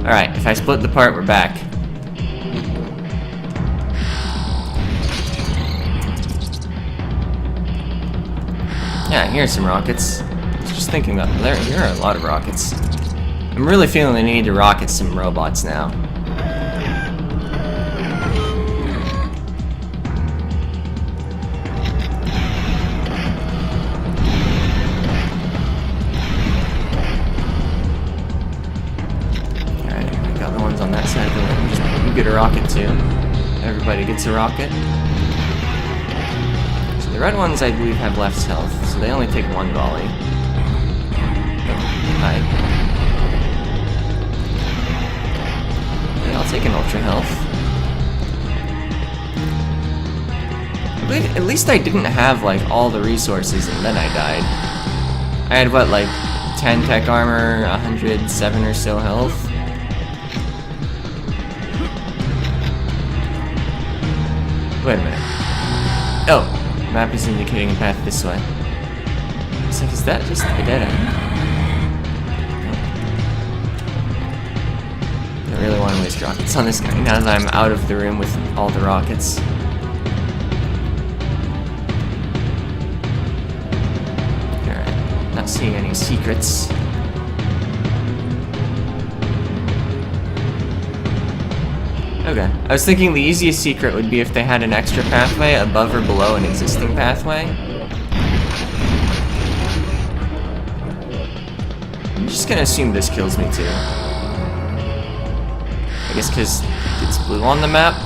Alright, if I split the part, we're back. Yeah, here's some rockets. I was just thinking about here are a lot of rockets. I'm really feeling the need to rocket some robots now. Alright, I got the ones on that side of the room. Just you get a rocket too. Everybody gets a rocket. The red ones, I believe, have less health, so they only take one volley. Oh, hi. Yeah, I'll take an ultra health. I believe, at least I didn't have, like, all the resources and then I died. I had, what, like, 10 tech armor, 107 or so health? Wait a minute. Oh! Map is indicating a path this way. It's like, is that just a dead end? No. I really want to waste rockets on this guy now that I'm out of the room with all the rockets. Alright, not seeing any secrets. Okay. I was thinking the easiest secret would be if they had an extra pathway above or below an existing pathway. I'm just gonna assume this kills me too. I guess because it's blue on the map.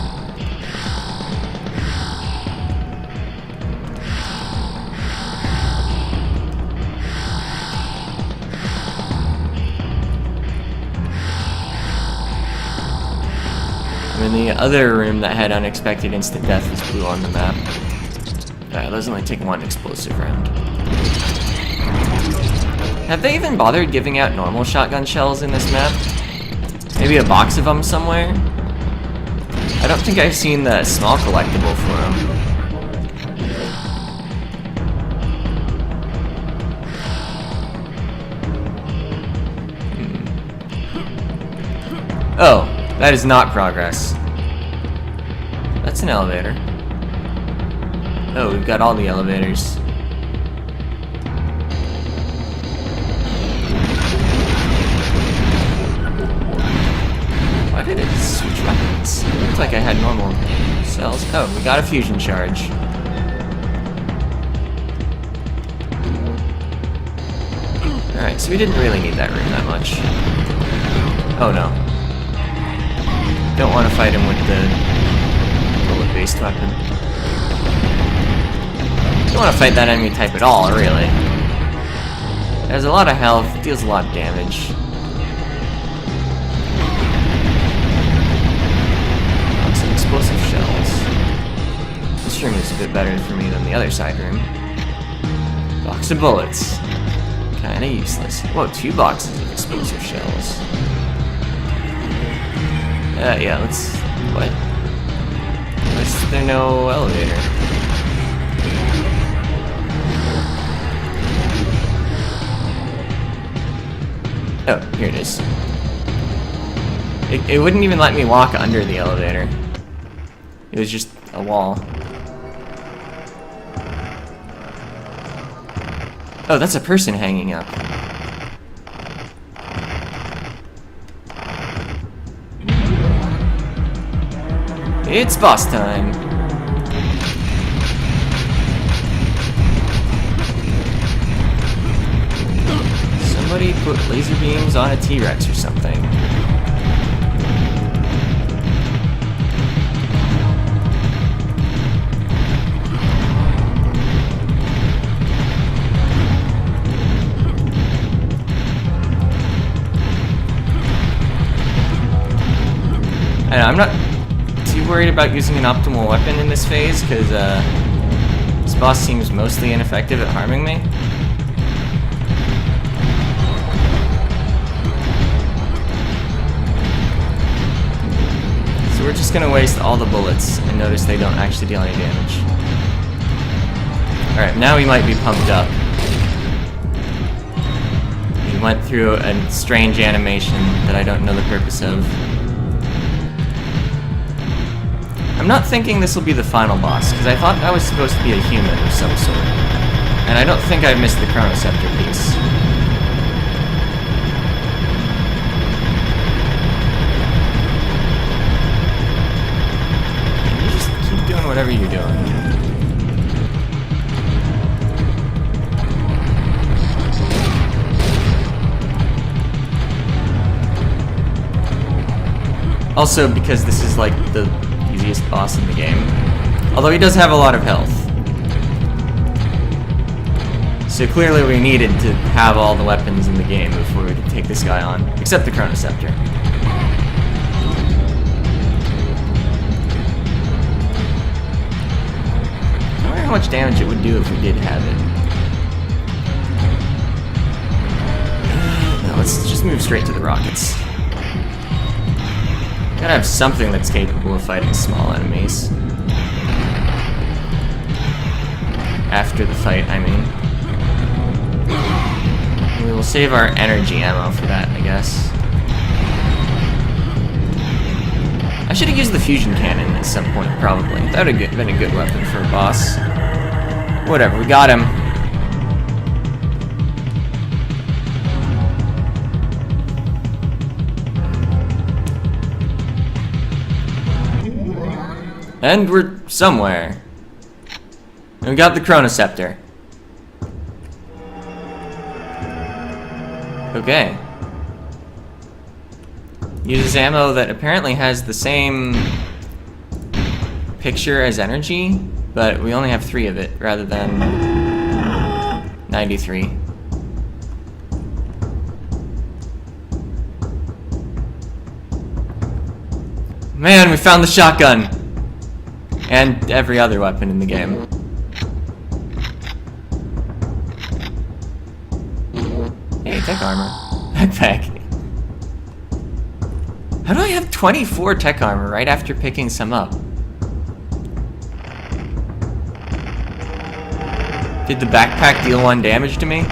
In the other room that had unexpected instant death was blue on the map. Those only take one explosive round. Have they even bothered giving out normal shotgun shells in this map? Maybe a box of them somewhere? I don't think I've seen the small collectible for them. Oh. That is not progress. That's an elevator. Oh, we've got all the elevators. Why did it switch weapons? It looked like I had normal cells. Oh, we got a fusion charge. Alright, so we didn't really need that room that much. Oh no. Don't want to fight him with the bullet-based weapon. Don't want to fight that enemy type at all, really. It has a lot of health, deals a lot of damage. Some explosive shells. This room is a bit better for me than the other side room. Box of bullets. Kinda useless. Whoa, 2 boxes of explosive shells. Yeah, let's... What? Why is there no elevator? Oh, here it is. It wouldn't even let me walk under the elevator. It was just a wall. Oh, that's a person hanging up. It's boss time. Somebody put laser beams on a T-Rex or something. And I'm not too worried about using an optimal weapon in this phase, because this boss seems mostly ineffective at harming me. So we're just gonna waste all the bullets and notice they don't actually deal any damage. Alright, now we might be pumped up. We went through a strange animation that I don't know the purpose of. I'm not thinking this will be the final boss, because I thought I was supposed to be a human of some sort. And I don't think I missed the Chronoscepter piece. You just keep doing whatever you're doing. Also, because this is like the easiest boss in the game. Although he does have a lot of health. So clearly we needed to have all the weapons in the game before we could take this guy on. Except the Chronoscepter. I wonder how much damage it would do if we did have it. No, let's just move straight to the rockets. Gotta have something that's capable of fighting small enemies. After the fight, I mean. We will save our energy ammo for that, I guess. I should have used the fusion cannon at some point, probably. That would have been a good weapon for a boss. Whatever, we got him. And we're somewhere. And we got the Chronoscepter. Okay. Uses ammo that apparently has the same picture as energy, but we only have 3 of it rather than 93. Man, we found the shotgun! And every other weapon in the game. Hey, tech armor. Backpack. How do I have 24 tech armor right after picking some up? Did the backpack deal 1 damage to me?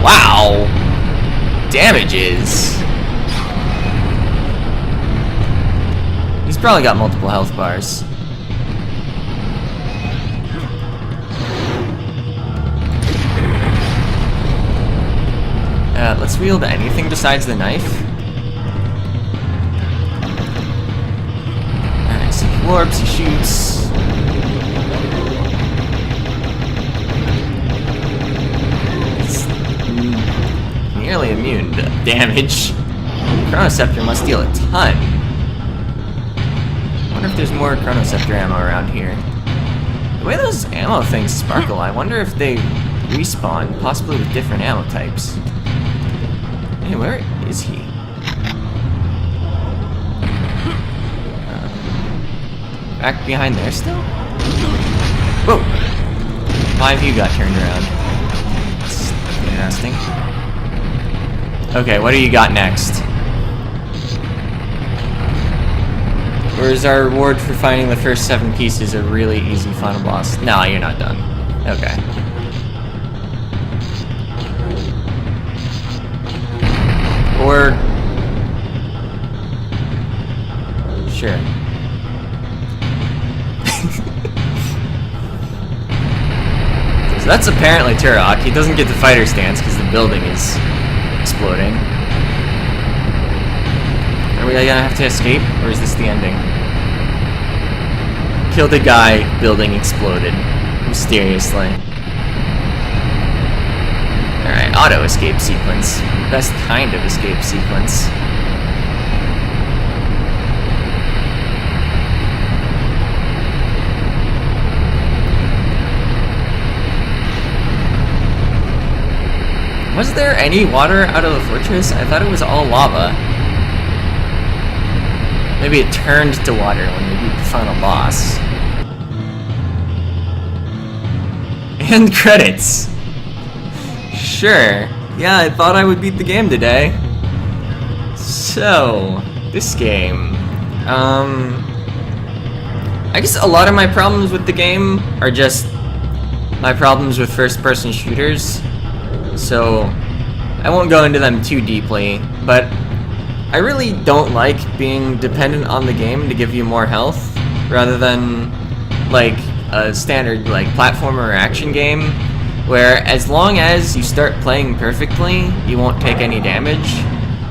Wow! Damages! He's probably got multiple health bars. Let's wield anything besides the knife. Alright, so he warps, he shoots. Nearly immune to damage. Chronoscepter must deal a ton. I wonder if there's more Chronoscepter ammo around here. The way those ammo things sparkle, I wonder if they respawn, possibly with different ammo types. Hey, where is he? Back behind there still? Whoa! My view got turned around. That's interesting. Okay, what do you got next? Or is our reward for finding the first 7 pieces a really easy final boss? No, you're not done. Okay. Or... sure. So that's apparently Turok. He doesn't get the fighter stance because the building is exploding. Are we gonna have to escape, or is this the ending? Killed a guy, building exploded. Mysteriously. Alright, auto escape sequence. Best kind of escape sequence. Was there any water out of the fortress? I thought it was all lava. Maybe it turned to water when we beat the final boss. And credits! Sure. Yeah, I thought I would beat the game today. So, this game. I guess a lot of my problems with the game are just my problems with first-person shooters. So, I won't go into them too deeply, but I really don't like being dependent on the game to give you more health, rather than like a standard like platformer or action game, where as long as you start playing perfectly, you won't take any damage.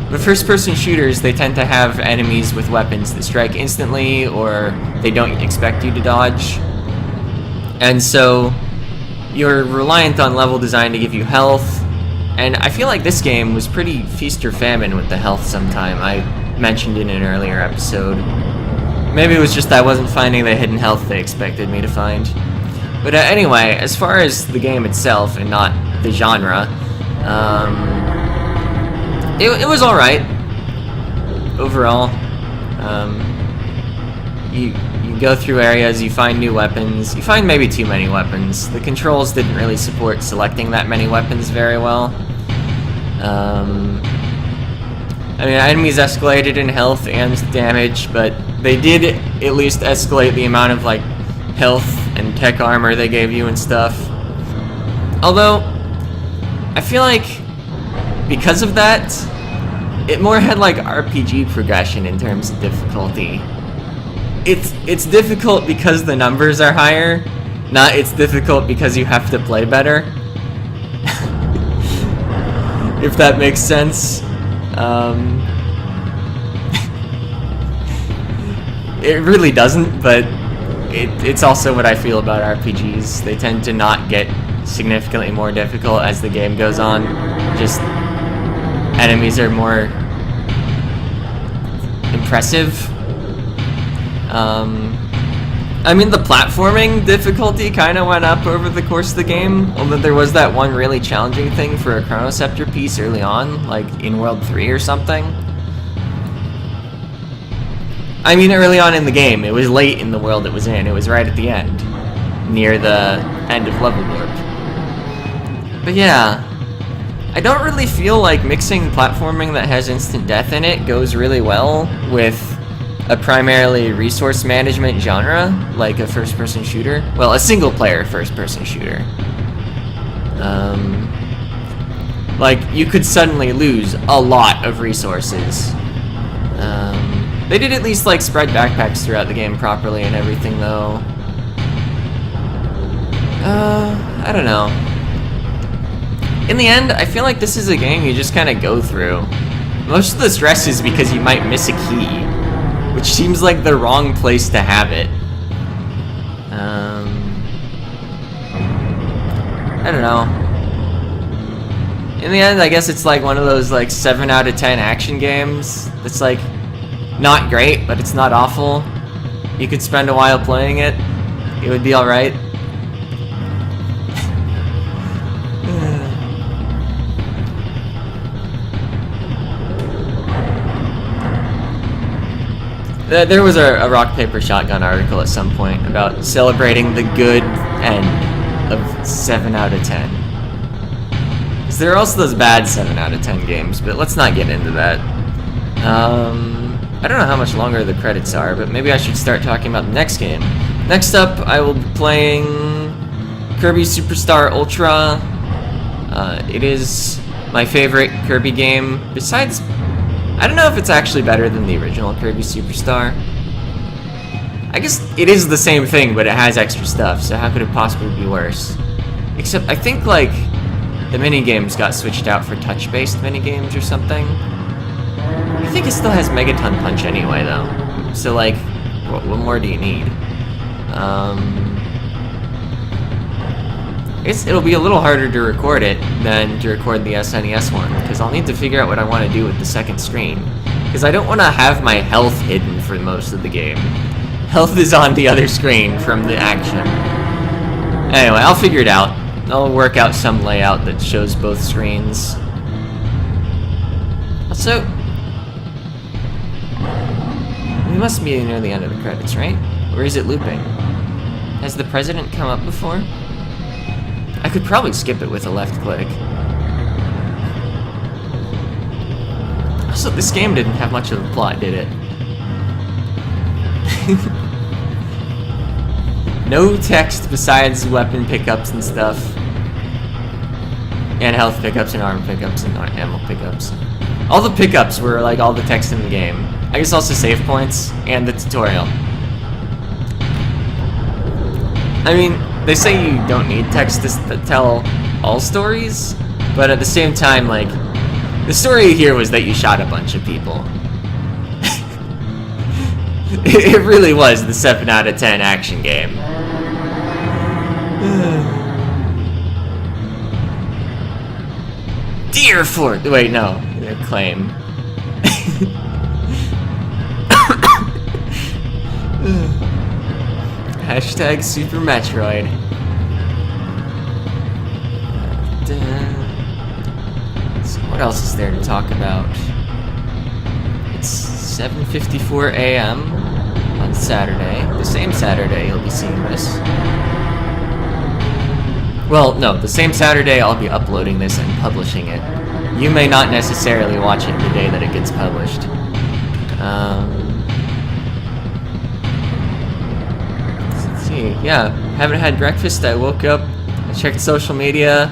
But first-person shooters, they tend to have enemies with weapons that strike instantly, or they don't expect you to dodge. And so, you're reliant on level design to give you health, and I feel like this game was pretty feast or famine with the health sometime. I mentioned in an earlier episode. Maybe it was just I wasn't finding the hidden health they expected me to find. But anyway, as far as the game itself and not the genre, it was alright overall. You go through areas, you find new weapons, you find maybe too many weapons. The controls didn't really support selecting that many weapons very well. I mean, enemies escalated in health and damage, but they did at least escalate the amount of like health and tech armor they gave you and stuff. Although, I feel like because of that, it more had like RPG progression in terms of difficulty. It's difficult because the numbers are higher, not it's difficult because you have to play better. If that makes sense. It really doesn't, but it's also what I feel about RPGs. They tend to not get significantly more difficult as the game goes on. Just enemies are more impressive. I mean, the platforming difficulty kind of went up over the course of the game, although there was that one really challenging thing for a Chronoscepter piece early on, like in World 3 or something. I mean, early on in the game. It was late in the world it was in. It was right at the end, near the end of level warp. But yeah, I don't really feel like mixing platforming that has instant death in it goes really well with a primarily resource management genre, like a first-person shooter. Well, a single-player first-person shooter. Like, you could suddenly lose a lot of resources. They did at least, like, spread backpacks throughout the game properly and everything, though. I don't know. In the end, I feel like this is a game you just kind of go through. Most of the stress is because you might miss a key, which seems like the wrong place to have it. I don't know. In the end, I guess it's like one of those like 7 out of 10 action games that's like not great, but it's not awful. You could spend a while playing it. It would be alright. There was a rock, paper, shotgun article at some point about celebrating the good end of 7 out of 10. Because there are also those bad 7 out of 10 games, but let's not get into that. I don't know how much longer the credits are, but maybe I should start talking about the next game. Next up, I will be playing Kirby Super Star Ultra. It is my favorite Kirby game, besides... I don't know if it's actually better than the original Kirby Super Star. I guess it is the same thing, but it has extra stuff, so how could it possibly be worse? Except I think, like, the minigames got switched out for touch-based minigames or something. I think it still has Megaton Punch anyway, though. So, like, what more do you need? I guess it'll be a little harder to record it than to record the SNES one, because I'll need to figure out what I want to do with the second screen. Because I don't want to have my health hidden for most of the game. Health is on the other screen from the action. Anyway, I'll figure it out. I'll work out some layout that shows both screens. Also, we must be near the end of the credits, right? Or is it looping? Has the president come up before? I could probably skip it with a left click. Also, Also, this game didn't have much of a plot, did it? No text besides weapon pickups and stuff. And health pickups and arm pickups and ammo pickups. All the pickups were like all the text in the game. I guess also save points and the tutorial. I mean, they say you don't need text to tell all stories, but at the same time, like, the story here was that you shot a bunch of people. It really was the 7 out of 10 action game. Deer Fort. Wait, no. Claim. Hashtag Super Metroid. So what else is there to talk about? It's 7:54 a.m. on Saturday. The same Saturday you'll be seeing this. Well, no, the same Saturday I'll be uploading this and publishing it. You may not necessarily watch it the day that it gets published. Let's see. Yeah, haven't had breakfast. I woke up, I checked social media,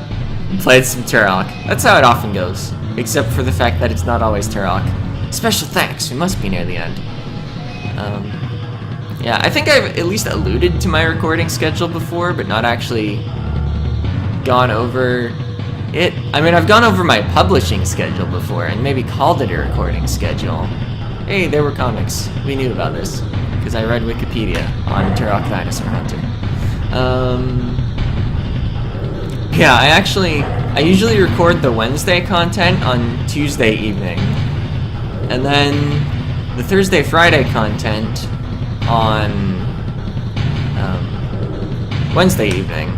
and played some Turok. That's how it often goes, except for the fact that it's not always Turok. Special thanks. We must be near the end. Yeah, I think I've at least alluded to my recording schedule before, but not actually gone over it. I mean, I've gone over my publishing schedule before and maybe called it a recording schedule. Hey, there were comics. We knew about this because I read Wikipedia on Turok Dinosaur Hunter. Yeah, I usually record the Wednesday content on Tuesday evening, and then the Thursday, Friday content on Wednesday evening.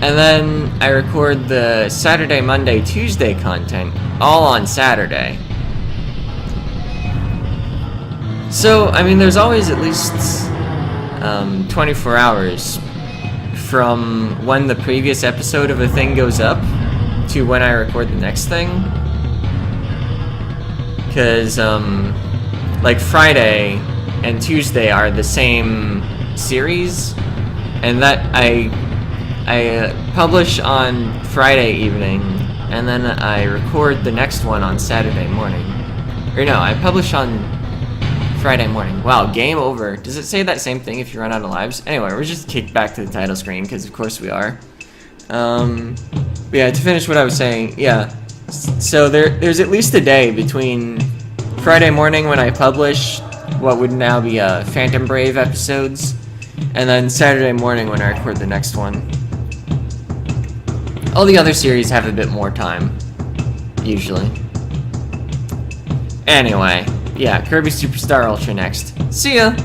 And then I record the Saturday, Monday, Tuesday content all on Saturday. So, I mean, there's always at least 24 hours from when the previous episode of a thing goes up to when I record the next thing. Because, like, Friday and Tuesday are the same series, and that I publish on Friday evening, and then I record the next one on Saturday morning. Or no, I publish on Friday morning. Wow, game over. Does it say that same thing if you run out of lives? Anyway, we're just kicked back to the title screen, because of course we are. Yeah, to finish what I was saying, yeah. So there's at least a day between Friday morning when I publish what would now be Phantom Brave episodes, and then Saturday morning when I record the next one. All the other series have a bit more time, usually. Anyway, yeah, Kirby Super Star Ultra next. See ya!